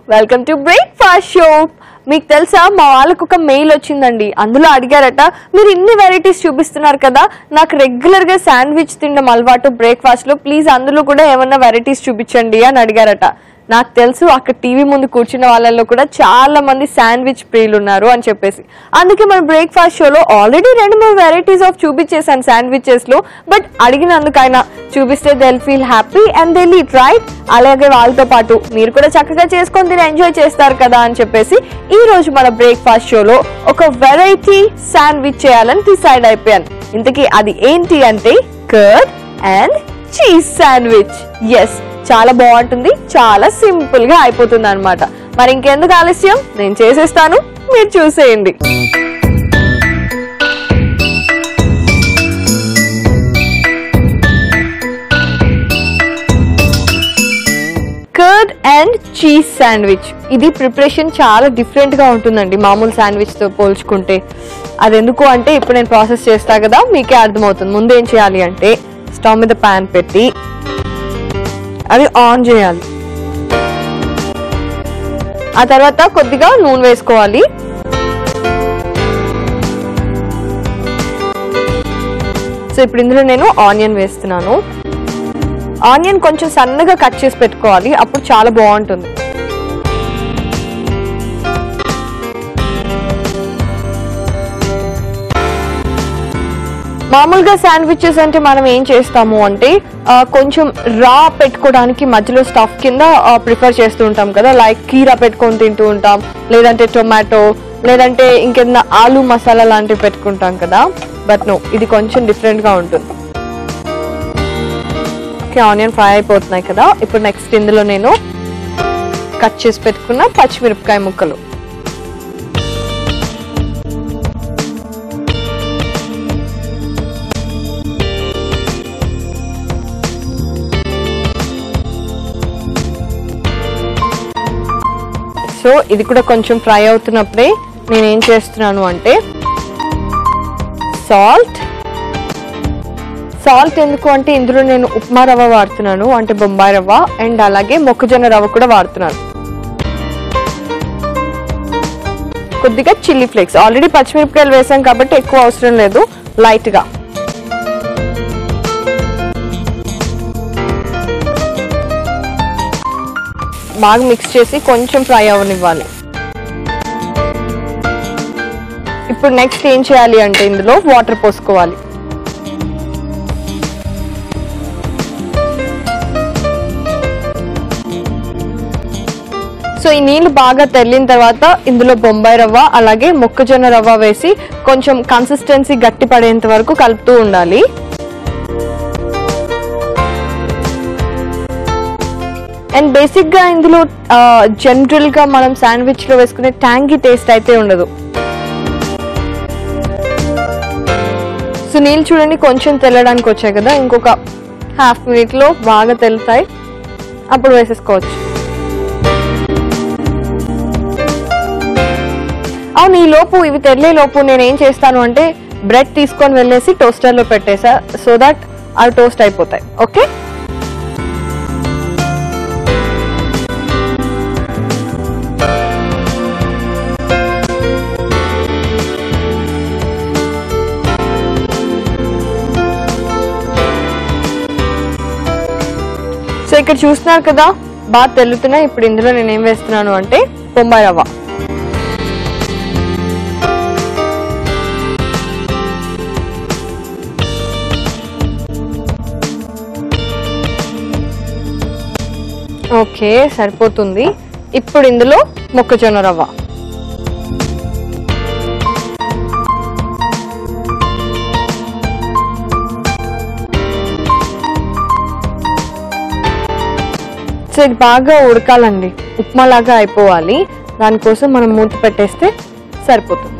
Welcome to breakfast show. మీకు తెలుసా మా వాళ్ళకు ఒక మెయిల్ వచ్చిందండి. అందులో అడిగారట, మీరు ఇన్ని వెరైటీస్ చూపిస్తున్నారు కదా, నాకు రెగ్యులర్గా శాండ్విచ్ తినడం అలవాటు బ్రేక్ఫాస్ట్లో, ప్లీజ్ అందులో కూడా ఏమన్నా వెరైటీస్ చూపించండి అని అడిగారట. నాకు తెలుసు అక్కడ టీవీ ముందు కూర్చున్న వాళ్ళల్లో కూడా చాలా మంది శాండ్విచ్ ప్రియులు ఉన్నారు అని చెప్పేసి. అందుకే మన బ్రేక్ఫాస్ట్ షోలో ఆల్రెడీ 2-3 వెరైటీస్ ఆఫ్ చూపించేసాను శాండ్విచెస్ లో. బట్ అడిగినందుకైనా చూపిస్తే they feel happy and they eat right. అలాగే వాళ్ళతో పాటు మీరు కూడా చక్కగా చేసుకొని తిని ఎంజాయ్ చేస్తారు కదా అని చెప్పేసి ఈ రోజు మన బ్రేక్ఫాస్ట్ షోలో ఒక వెరైటీ శాండ్విచ్ చేయాలని డిసైడ్ అయిపోయాను. ఇంతకీ అది ఏంటి అంటే curd and cheese sandwich. Yes, చాలా బాగుంటుంది, చాలా సింపుల్ గా అయిపోతుంది అన్నమాట. మరి ఇంకెందుకు ఆలస్యం, నేను చేసేస్తాను, మీరు చూసేయండి. కర్డ్ అండ్ చీజ్ శాండ్విచ్, ఇది ప్రిపరేషన్ చాలా డిఫరెంట్ గా ఉంటుందండి మామూలు శాండ్విచ్ తో పోల్చుకుంటే. అది ఎందుకు అంటే ఇప్పుడు నేను ప్రాసెస్ చేస్తా కదా, మీకే అర్థమవుతుంది. ముందు ఏం చేయాలి అంటే స్టవ్ మీద ప్యాన్ పెట్టి అది ఆన్ చేయాలి. ఆ తర్వాత కొద్దిగా నూనె వేసుకోవాలి. సో ఇప్పుడు ఇందులో నేను ఆనియన్ వేస్తున్నాను. ఆనియన్ కొంచెం సన్నగా కట్ చేసి పెట్టుకోవాలి, అప్పుడు చాలా బాగుంటుంది. మామూలుగా శాండ్విచెస్ అంటే మనం ఏం చేస్తాము అంటే కొంచెం రా పెట్టుకోవడానికి మధ్యలో స్టఫ్ కింద ప్రిఫర్ చేస్తూ ఉంటాం కదా, లైక్ కీరా పెట్టుకొని తింటూ ఉంటాం, లేదంటే టొమాటో, లేదంటే ఇంకేదైనా ఆలు మసాలా లాంటివి పెట్టుకుంటాం కదా. బట్ నో, ఇది కొంచెం డిఫరెంట్ గా ఉంటుంది. ఓకే, ఆనియన్ ఫ్రై అయిపోతున్నాయి కదా. ఇప్పుడు నెక్స్ట్ ఇందులో నేను కట్ చేసి పెట్టుకున్న పచ్చిమిరపకాయ ముక్కలు, సో ఇది కూడా కొంచెం ఫ్రై అవుతున్నప్పుడే నేనేం చేస్తున్నాను అంటే సాల్ట్ ఎందుకు అంటే ఇందులో నేను ఉప్మా రవ్వ వాడుతున్నాను, అంటే బొంబాయి రవ్వ, అండ్ అలాగే మొక్కజొన్న రవ్వ కూడా వాడుతున్నాను. కొద్దిగా చిల్లీ ఫ్లేక్స్, ఆల్రెడీ పచ్చిమిరపకాయలు వేసాం కాబట్టి ఎక్కువ అవసరం లేదు, లైట్ గా. బాగా మిక్స్ చేసి కొంచెం ఫ్రై అవ్వనివ్వాలి. ఇప్పుడు నెక్స్ట్ ఏం చేయాలి అంటే ఇందులో వాటర్ పోసుకోవాలి. సో ఈ నీళ్లు బాగా తెల్లిన తర్వాత ఇందులో బొంబాయి రవ్వ అలాగే మొక్కజొన్న రవ్వ వేసి కొంచెం కన్సిస్టెన్సీ గట్టి పడేంత వరకు కలుపుతూ ఉండాలి. అండ్ బేసిక్ గా ఇందులో జనరల్ గా మనం శాండ్విచ్ లో వేసుకునే ట్యాంగీ టేస్ట్ అయితే ఉండదు. సో నీళ్ళు చూడండి కొంచెం తెల్లడానికి వచ్చాయి కదా, ఇంకొక హాఫ్ మినిట్ లో బాగా తెల్లుతాయి, అప్పుడు వేసేసుకోవచ్చు. అవును, ఈ లోపు ఇవి తెల్లే లోపు నేను ఏం చేస్తాను అంటే బ్రెడ్ తీసుకొని వెళ్ళేసి టోస్టర్ లో పెట్టేసా, సో దట్ అవి టోస్ట్ అయిపోతాయి. ఓకే, సో ఇక్కడ చూస్తున్నారు కదా బాగా తెల్లుతున్నాయి. ఇప్పుడు ఇందులో నేను ఏం వేస్తున్నాను అంటే బొంబాయి రవ్వ. ఓకే, సరిపోతుంది. ఇప్పుడు ఇందులో మొక్కజొన్న రవ్వ, సో ఇది బాగా ఉడకాలండి, ఉప్మా లాగా అయిపోవాలి. దానికోసం మనం మూత పెట్టేస్తే సరిపోతుంది.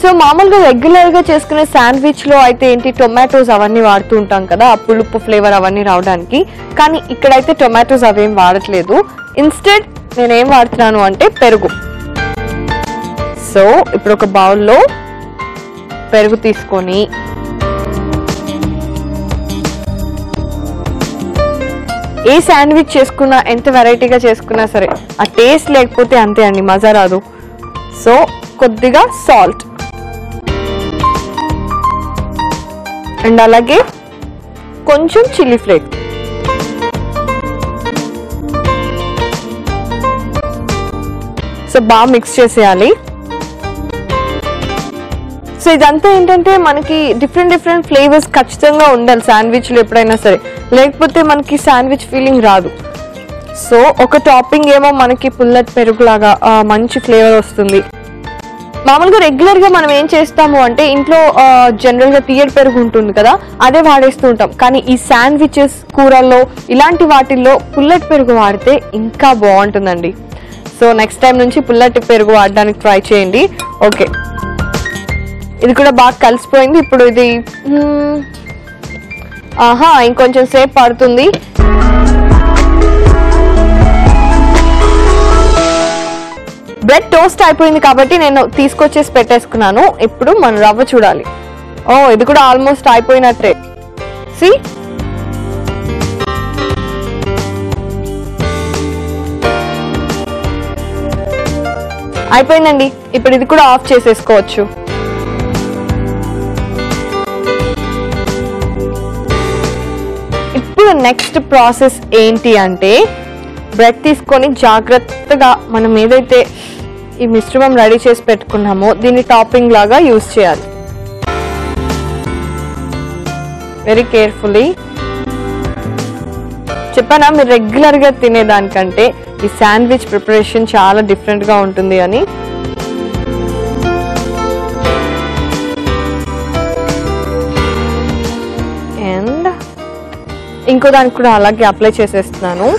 సో మామూలుగా రెగ్యులర్ గా చేసుకునే శాండ్విచ్ లో అయితే ఏంటి, టొమాటోస్ అవన్నీ వాడుతూ ఉంటాం కదా, ఆ పులుపు ఫ్లేవర్ అవన్నీ రావడానికి. కానీ ఇక్కడైతే టొమాటోస్ అవేం వాడట్లేదు. ఇన్స్టెడ్ నేనేం వాడుతున్నాను అంటే పెరుగు. సో ఇప్పుడు ఒక బౌల్లో పెరుగు తీసుకొని ఏ శాండ్విచ్ చేసుకున్నా, ఎంత వెరైటీగా చేసుకున్నా సరే ఆ టేస్ట్ లేకపోతే అంతే అండి, మజా రాదు. సో కొద్దిగా సాల్ట్ అండ్ అలాగే కొంచెం చిల్లీ ఫ్లేక్స్. సో బాగా మిక్స్ చేసేయాలి. సో ఇదంతా ఏంటంటే మనకి డిఫరెంట్ ఫ్లేవర్స్ ఖచ్చితంగా ఉండాలి శాండ్విచ్లో ఎప్పుడైనా సరే, లేకపోతే మనకి శాండ్విచ్ ఫీలింగ్ రాదు. సో ఒక టాపింగ్ ఏమో మనకి పుల్లటి పెరుగులాగా మంచి ఫ్లేవర్ వస్తుంది. మామూలుగా రెగ్యులర్గా మనం ఏం చేస్తాము అంటే ఇంట్లో జనరల్గా తీయటి పెరుగు ఉంటుంది కదా, అదే వాడేస్తూ ఉంటాం. కానీ ఈ శాండ్విచెస్, కూరల్లో ఇలాంటి వాటిల్లో పుల్లటి పెరుగు వాడితే ఇంకా బాగుంటుందండి. సో నెక్స్ట్ టైం నుంచి పుల్లటి పెరుగు వాడడానికి ట్రై చేయండి. ఓకే, ఇది కూడా బాగా కలిసిపోయింది. ఇప్పుడు ఇది ఇంకొంచెం సేపు పడుతుంది. బ్రెడ్ టోస్ట్ అయిపోయింది కాబట్టి నేను తీసుకొచ్చేసి పెట్టేసుకున్నాను. ఇప్పుడు మన రవ్వ చూడాలి. ఇది కూడా ఆల్మోస్ట్ అయిపోయినట్టే. సి అయిపోయిందండి. ఇప్పుడు ఇది కూడా ఆఫ్ చేసేసుకోవచ్చు. ఇప్పుడు నెక్స్ట్ ప్రాసెస్ ఏంటి అంటే బ్రెడ్ తీసుకొని జాగ్రత్తగా మనం ఏదైతే ఈ మిశ్రమం రెడీ చేసి పెట్టుకున్నామో దీన్ని టాపింగ్ లాగా యూజ్ చేయాలి. Very carefully. చెప్పానా మీరు రెగ్యులర్గా తినేదానికంటే ఈ శాండ్విచ్ ప్రిపరేషన్ చాలా డిఫరెంట్గా ఉంటుంది అని. అండ్ ఇంకో దానికి కూడా అలాగే అప్లై చేసేస్తున్నాను.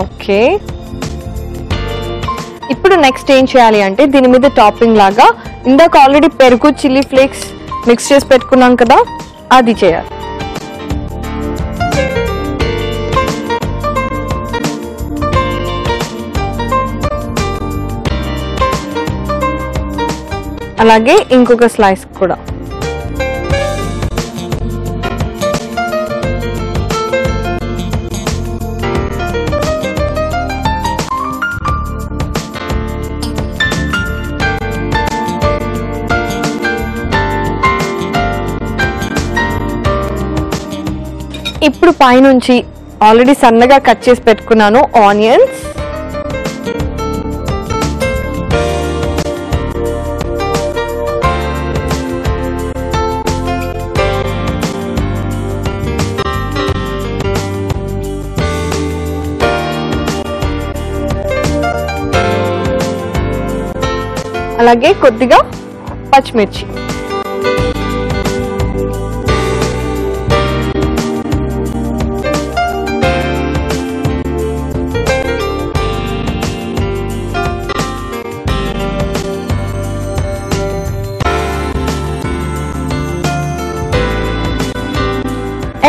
ఓకే, ఇప్పుడు నెక్స్ట్ ఏం చేయాలి అంటే దీని మీద టాపింగ్ లాగా ఇందాక ఆల్రెడీ పెరుగు, చిల్లీ ఫ్లేక్స్ మిక్స్ చేసి పెట్టుకున్నాం కదా, అది చేయాలి. అలాగే ఇంకొక స్లైస్ కూడా. ఇప్పుడు పైనుంచి ఆల్రెడీ సన్నగా కట్ చేసి పెట్టుకున్నాను ఆనియన్స్, అలాగే కొద్దిగా పచ్చిమిర్చి.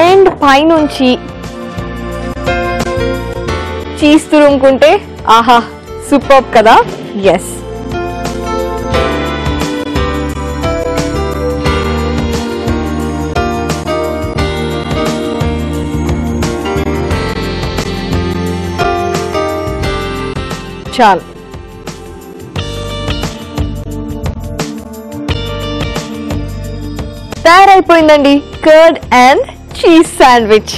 అండ్ పైనుంచి చీజ్ తురుముకుంటే ఆహా సూపర్ కదా. ఎస్, చాలు. తయారైపోయిందండి కర్డ్ అండ్ చీజ్ శాండ్విచ్.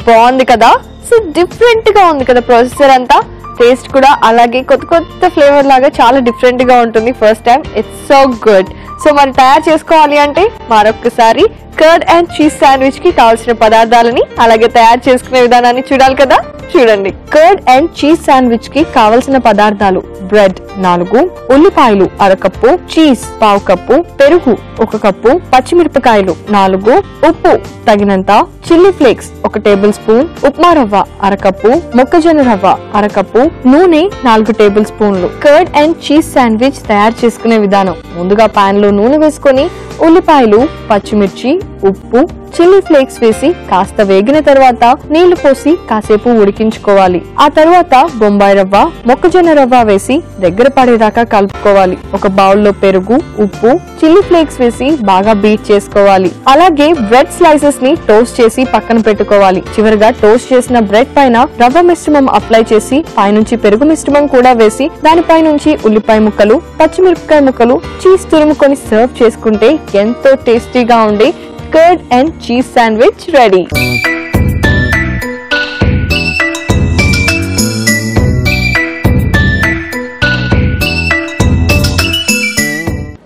బాగుంది కదా. సో డిఫరెంట్ గా ఉంది కదా ప్రాసెసర్ అంతా. టేస్ట్ కూడా అలాగే కొత్త ఫ్లేవర్ లాగా చాలా డిఫరెంట్ గా ఉంటుంది. First time, it's so good. So మరి తయారు చేసుకోవాలి అంటే మరొకసారి కర్డ్ అండ్ చీజ్ శాండ్విచ్ కి కావాల్సిన పదార్థాలని అలాగే తయారు చేసుకునే విధానాన్ని చూడాలి కదా. చూడండి, కర్డ్ అండ్ చీజ్ శాండ్విచ్ కి కావలసిన పదార్థాలు: బ్రెడ్ 4, ఉల్లిపాయలు 1/2 కప్పు, చీజ్ 1/2 కప్పు, పెరుగు 1 కప్పు, పచ్చిమిరపకాయలు 4, ఉప్పు తగినంత, chilli flakes 1 table spoon, upma రవ్వ 1/2 కప్పు, మొక్కజొన్న రవ్వ 1/2 కప్పు, నూనె 4 టేబుల్ స్పూన్లు. కర్డ్ అండ్ చీజ్ శాండ్విచ్ తయారు చేసుకునే విధానం: ముందుగా పాన్ లో నూనె వేసుకొని ఉల్లిపాయలు, పచ్చిమిర్చి, ఉప్పు, చిల్లీ ఫ్లేక్స్ వేసి కాస్త వేగిన తర్వాత నీళ్లు పోసి కాసేపు ఉడికించుకోవాలి. ఆ తర్వాత బొంబాయి రవ్వ, మొక్కజొన్న రవ్వ వేసి దగ్గర పడేదాకా కలుపుకోవాలి. ఒక బౌల్లో పెరుగు, ఉప్పు, చిల్లీ ఫ్లేక్స్ వేసి బాగా బీట్ చేసుకోవాలి. అలాగే బ్రెడ్ స్లైసెస్ ని టోస్ట్ చేసి పక్కన పెట్టుకోవాలి. చివరిగా టోస్ట్ చేసిన బ్రెడ్ పైన రవ్వ మిశ్రమం అప్లై చేసి పైనుంచి పెరుగు మిశ్రమం కూడా వేసి దానిపై నుంచి ఉల్లిపాయ ముక్కలు, పచ్చిమిరపకాయ ముక్కలు, చీజ్ తురుముకొని సర్వ్ చేసుకుంటే ఎంతో టేస్టీగా ఉండే curd and cheese sandwich ready.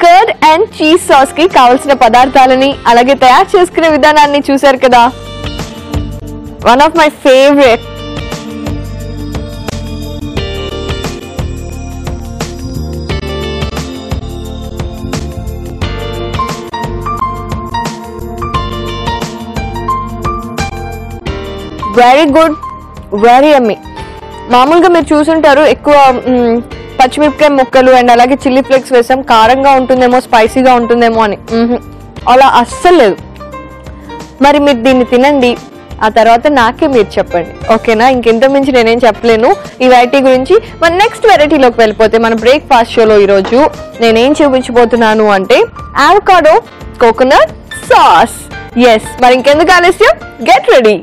Curd and cheese sauce కి కావలసిన పదార్థాలని అలాగే తయారు చేసుకునే విధానాన్ని చూశారు కదా. One of my favourite. Very good, very యమ్మీ. మామూలుగా మీరు చూసుంటారు ఎక్కువ పచ్చిమిరపకాయ ముక్కలు అండ్ అలాగే చిల్లీ ఫ్లేక్స్ వేసాం, కారంగా ఉంటుందేమో, స్పైసీగా ఉంటుందేమో అని. అలా అస్సలు లేదు. మరి మీరు దీన్ని తినండి, ఆ తర్వాత నాకే మీరు చెప్పండి, ఓకేనా? ఇంకెంత మించి నేనేం చెప్పలేను ఈ వెరైటీ గురించి. మన నెక్స్ట్ వెరైటీలోకి వెళ్ళిపోతే మన బ్రేక్ఫాస్ట్ షోలో ఈరోజు నేనేం చూపించబోతున్నాను అంటే అవకాడో కోకోనట్ సాస్. ఎస్, మరి ఇంకెందుకు ఆలస్యం, get ready.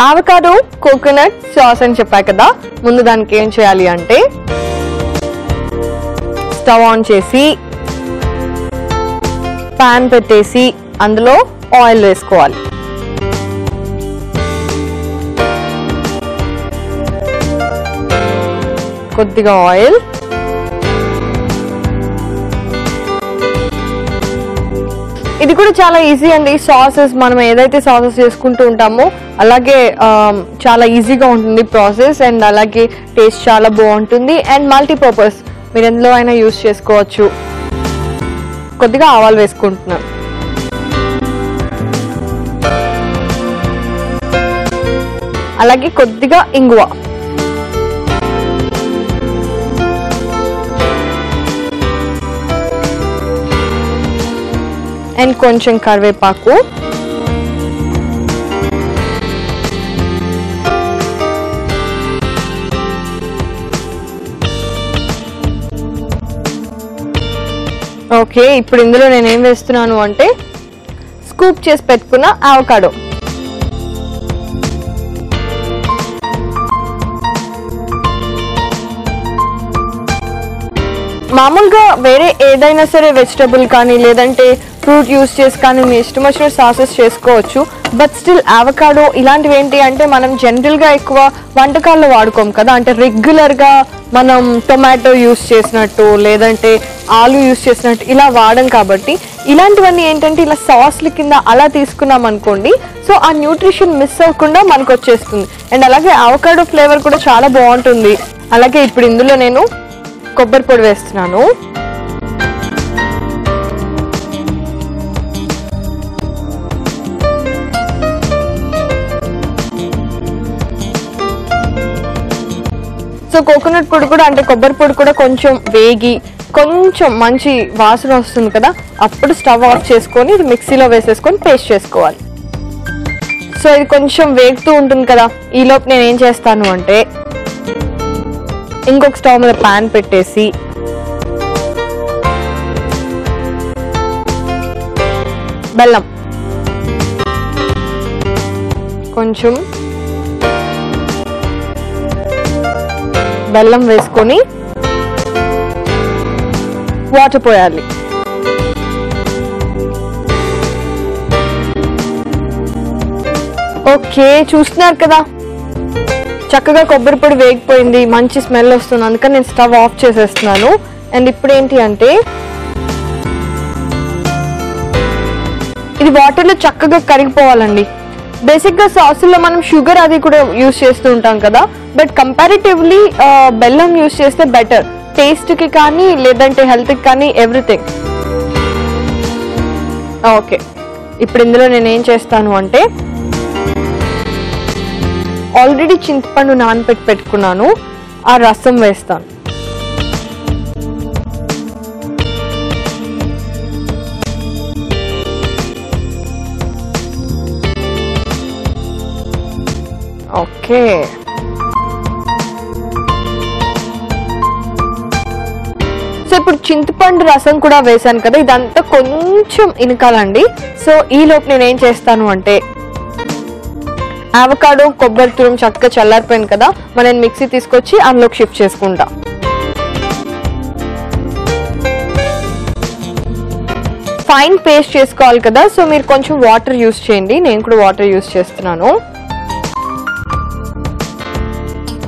Avocado coconut sauce అని చెప్పా కదా. ముందు దానికి ఏం చేయాలి అంటే స్టవ్ ఆన్ చేసి పాన్ పెట్టేసి అందులో ఆయిల్ వేసుకోవాలి. కొద్దిగా ఆయిల్, ఇది కూడా చాలా ఈజీ అండి. సాసెస్ మనం ఏదైతే సాసెస్ చేసుకుంటూ ఉంటామో అలాగే చాలా ఈజీగా ఉంటుంది ప్రాసెస్ అండ్ అలాగే టేస్ట్ చాలా బాగుంటుంది అండ్ మల్టీపర్పస్ మీరు ఎందులో అయినా యూజ్ చేసుకోవచ్చు. కొద్దిగా ఆవాలు వేసుకుంటున్నాను, అలాగే కొద్దిగా ఇంగువ, అండ్ కొంచెం కరివేపాకు, ఓకే. ఇప్పుడు ఇందులో నేనేం వేస్తున్నాను అంటే స్కూప్ చేసి పెట్టుకున్న అవకాడో. మామూలుగా వేరే ఏదైనా సరే వెజిటబుల్ కానీ లేదంటే ఫ్రూట్ యూస్ చేసి కానీ మీ ఇష్టం వచ్చిన సాసెస్ చేసుకోవచ్చు. బట్ స్టిల్ అవకాడో ఇలాంటివి ఏంటి అంటే మనం జనరల్గా ఎక్కువ వంటకాల్లో వాడుకోం కదా, అంటే రెగ్యులర్గా మనం టొమాటో యూస్ చేసినట్టు లేదంటే ఆలు యూస్ చేసినట్టు ఇలా వాడం. కాబట్టి ఇలాంటివన్నీ ఏంటంటే ఇలా సాస్ల కింద అలా తీసుకున్నాం అనుకోండి, సో ఆ న్యూట్రిషన్ మిస్ అవ్వకుండా మనకు వచ్చేస్తుంది అండ్ అలాగే అవకాడో ఫ్లేవర్ కూడా చాలా బాగుంటుంది. అలాగే ఇప్పుడు ఇందులో నేను కొబ్బరి పొడి వేస్తున్నాను. సో కోకోనట్ పొడి కూడా అంటే కొబ్బరి పొడి కూడా కొంచెం వేగి కొంచెం మంచి వాసన వస్తుంది కదా, అప్పుడు స్టవ్ ఆఫ్ చేసుకొని ఇది మిక్సీలో వేసేసుకొని పేస్ట్ చేసుకోవాలి. సో ఇది కొంచెం వేగుతూ ఉంటుంది కదా, ఈలోపు నేను ఏం చేస్తాను అంటే ఇంకొక స్టవ్ మీద ప్యాన్ పెట్టేసి బెల్లం కొంచెం బెల్లం వేసుకొని వాటర్ పోయాలి. ఓకే, చూస్తున్నారు కదా చక్కగా కొబ్బరి పొడి వేగిపోయింది, మంచి స్మెల్ వస్తుంది, అందుకని నేను స్టవ్ ఆఫ్ చేసేస్తున్నాను. అండ్ ఇప్పుడు ఏంటి అంటే ఇది వాటర్లో చక్కగా కరిగిపోవాలండి. బేసిక్గా సాసుల్లో మనం షుగర్ అది కూడా యూస్ చేస్తూ ఉంటాం కదా, బట్ కంపారిటివ్లీ బెల్లం యూస్ చేస్తే బెటర్ టేస్ట్కి కానీ లేదంటే హెల్త్కి కానీ ఎవ్రీథింగ్. ఓకే, ఇప్పుడు ఇందులో నేను ఏం చేస్తాను అంటే ఆల్రెడీ చింతపండు నానబెట్టి పెట్టుకున్నాను, ఆ రసం వేస్తాను. ఓకే, సో ఇప్పుడు చింతపండు రసం కూడా వేసాను కదా, ఇదంతా కొంచెం ఇనకాలండి. సో ఈ లోపు నేను ఏం చేస్తాను అంటే అవకాడో కొబ్బరి తురుము చక్కగా చల్లారిపోయింది కదా, మనం మిక్సీ తీసుకొచ్చి అందులోకి షిఫ్ట్ చేసుకుంటా. ఫైన్ పేస్ట్ చేసుకోవాలి కదా, సో మీరు కొంచెం వాటర్ యూస్ చేయండి. నేను కూడా వాటర్ యూస్ చేస్తున్నాను.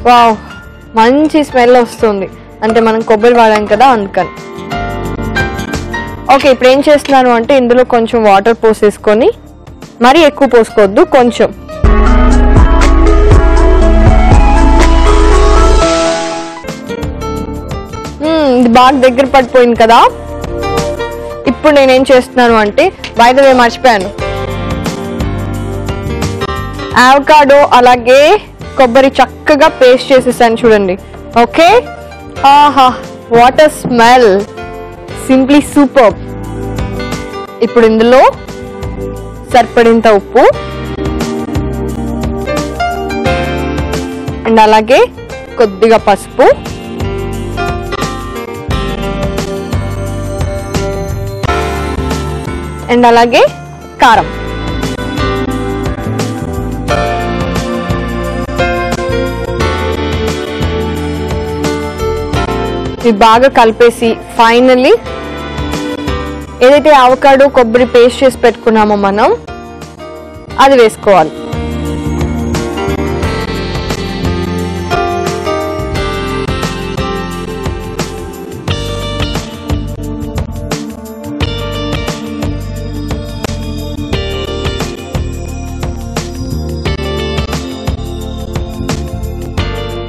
వావ్, మంచి స్మెల్ వస్తుంది, అంటే మనం కొబ్బరి వాడాం కదా అందుకని. ఓకే, ఇప్పుడు ఏం చేస్తున్నాను అంటే ఇందులో కొంచెం వాటర్ పోసేసుకొని, మరీ ఎక్కువ పోసుకోవద్దు, కొంచెం. ఇది బాగా దగ్గర పడిపోయింది కదా. ఇప్పుడు నేనేం చేస్తున్నాను అంటే, బై ద వే మర్చిపోయాను, అవకాడో అలాగే కొబ్బరి చక్కగా పేస్ట్ చేసేసాను చూడండి. ఓకే, ఆహా, what a smell, simply super. ఇప్పుడు ఇందులో సరిపడినంత ఉప్పు అండ్ అలాగే కొద్దిగా పసుపు అండ్ అలాగే కారం. ఇది బాగా కలిపేసి ఫైనల్లీ ఏదైతే అవకాడో కొబ్బరి పేస్ట్ చేసి పెట్టుకున్నామో మనం అది వేసుకోవాలి.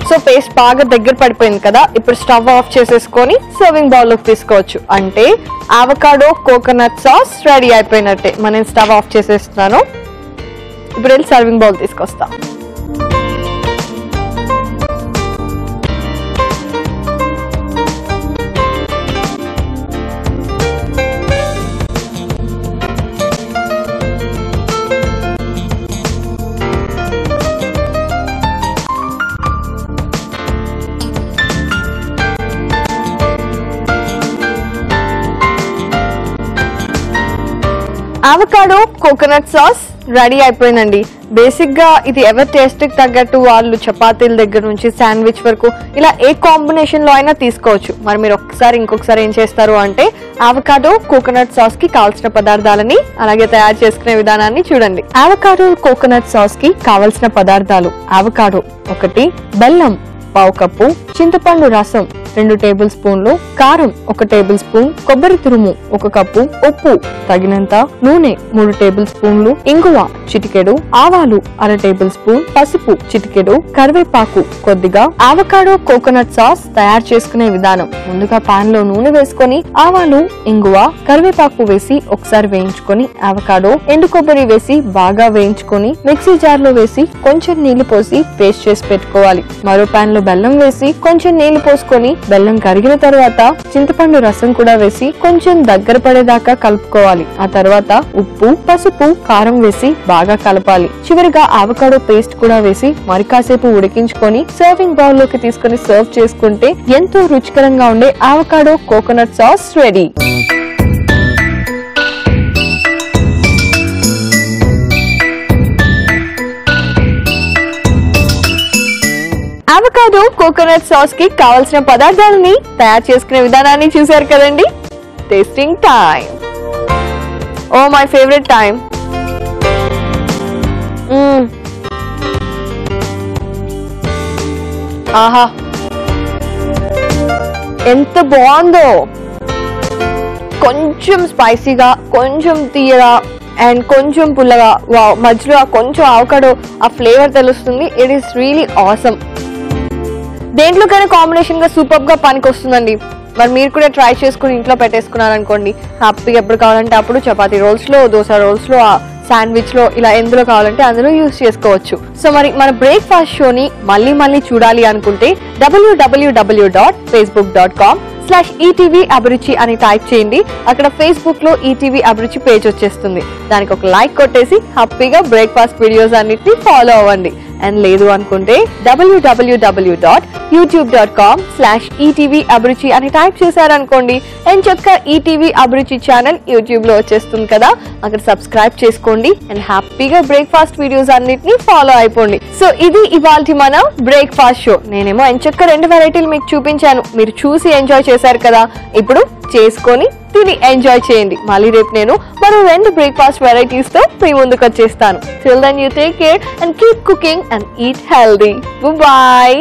సో పేస్ట్ బాగా దగ్గర పడిపోయింది కదా, ఇప్పుడు స్టవ్ ఆఫ్ చేసేసుకొని సర్వింగ్ బౌల్ లోకి తీసుకోవచ్చు. అంటే అవకాడో కోకోనట్ సాస్ రెడీ అయిపోయినట్టే. మనం స్టవ్ ఆఫ్ చేసేస్తున్నాను. ఇప్పుడు వెళ్ళి సర్వింగ్ బౌల్ తీసుకొస్తా. అవకాడో కోకోనట్ సాస్ రెడీ అయిపోయిందండి. బేసిక్ గా ఇది ఎవరి టేస్ట్ కి తగ్గట్టు వాళ్ళు చపాతీల దగ్గర నుంచి శాండ్విచ్ వరకు ఇలా ఏ కాంబినేషన్ లో అయినా తీసుకోవచ్చు. మరి మీరు ఇంకొకసారి ఏం చేస్తారు అంటే అవకాడో కోకోనట్ సాస్ కి కావాల్సిన పదార్థాలని అలాగే తయారు చేసుకునే విధానాన్ని చూడండి. అవకాడో కోకోనట్ సాస్ కి కావలసిన పదార్థాలు: అవకాడో 1, బెల్లం 1/2 కప్పు, చింతపండు రసం 2 టేబుల్ స్పూన్లు, కారం 1 టేబుల్ స్పూన్, కొబ్బరి తురుము 1 కప్పు, ఉప్పు తగినంత, నూనె 3 టేబుల్ స్పూన్లు, ఇంగువ చిటికెడు, ఆవాలు 1/2 టేబుల్ స్పూన్, పసుపు చిటికెడు, కరివేపాకు కొద్దిగా. అవకాడో కోకోనట్ సాస్ తయారు చేసుకునే విధానం: ముందుగా పాన్ లో నూనె వేసుకొని ఆవాలు, ఇంగువ, కరివేపాకు వేసి ఒకసారి వేయించుకొని అవకాడో, ఎండు కొబ్బరి వేసి బాగా వేయించుకొని మిక్సీ జార్ లో వేసి కొంచెం నీళ్లు పోసి పేస్ట్ చేసి పెట్టుకోవాలి. మరో పాన్ లో బెల్లం వేసి కొంచెం నీళ్లు పోసుకొని బెల్లం కరిగిన తర్వాత చింతపండు రసం కూడా వేసి కొంచెం దగ్గర పడేదాకా కలుపుకోవాలి. ఆ తర్వాత ఉప్పు, పసుపు, కారం వేసి బాగా కలపాలి. చివరిగా అవకాడో పేస్ట్ కూడా వేసి మరి కాసేపు ఉడికించుకొని సర్వింగ్ బౌల్ లోకి తీసుకొని సర్వ్ చేసుకుంటే ఎంతో రుచికరంగా ఉండే avocado coconut sauce ready. Avocado coconut sauce కి కావాల్సిన పదార్థాలని తయారు చేసుకునే విధానాన్ని చూశారు కదండి. Tasting time. Oh my favourite time. ఆహా, ఎంత బాగుందో. కొంచెం స్పైసీగా, కొంచెం తీయగా అండ్ కొంచెం పుల్లగా. వావ్, మధ్యలో కొంచెం అవకాడో ఆ ఫ్లేవర్ తెలుస్తుంది. It is really awesome. దేంట్లోకైనా కాంబినేషన్ గా సూపర్ గా పనికి వస్తుందండి. మరి మీరు కూడా ట్రై చేసుకుని ఇంట్లో పెట్టేసుకున్నారనుకోండి, హ్యాపీగా ఎప్పుడు కావాలంటే అప్పుడు చపాతీ రోల్స్ లో, దోశ రోల్స్ లో, శాండ్విచ్ లో ఇలా ఎందులో కావాలంటే అందులో యూస్ చేసుకోవచ్చు. సో మరి మన బ్రేక్ఫాస్ట్ షోని మళ్ళీ చూడాలి అనుకుంటే www.facebook.com/ETV అభిరుచి అని టైప్ చేయండి. అక్కడ ఫేస్బుక్ లో ఈటీవీ అభిరుచి పేజ్ వచ్చేస్తుంది. దానికి ఒక లైక్ కొట్టేసి హ్యాపీగా బ్రేక్ఫాస్ట్ వీడియోస్ అన్నిటిని ఫాలో అవ్వండి. అండ్ లేదు అనుకుంటే www.youtube.com/ETV అభిరుచి అని టైప్ చేశారనుకోండి అండ్ చక్కగా ఈటీవీ అభిరుచి ఛానల్ యూట్యూబ్ లో వచ్చేస్తుంది కదా, అక్కడ సబ్స్క్రైబ్ చేసుకోండి అండ్ హ్యాపీగా బ్రేక్ఫాస్ట్ వీడియోస్ అన్నిటిని ఫాలో అయిపోండి. సో ఇది ఇవాల్టి మన బ్రేక్ఫాస్ట్ షో. నేనేమో ఎంచక్క 2 వెరైటీలు మీకు చూపించాను, మీరు చూసి ఎంజాయ్ చేశారు కదా. ఇప్పుడు చేసుకొని తిని ఎంజాయ్ చేయండి. మళ్ళీ రేపు నేను మరో 2 బ్రేక్ఫాస్ట్ వెరైటీస్ తో మీ ముందుకు వచ్చేస్తాను. Till then you take care and keep cooking and eat healthy. Bye bye.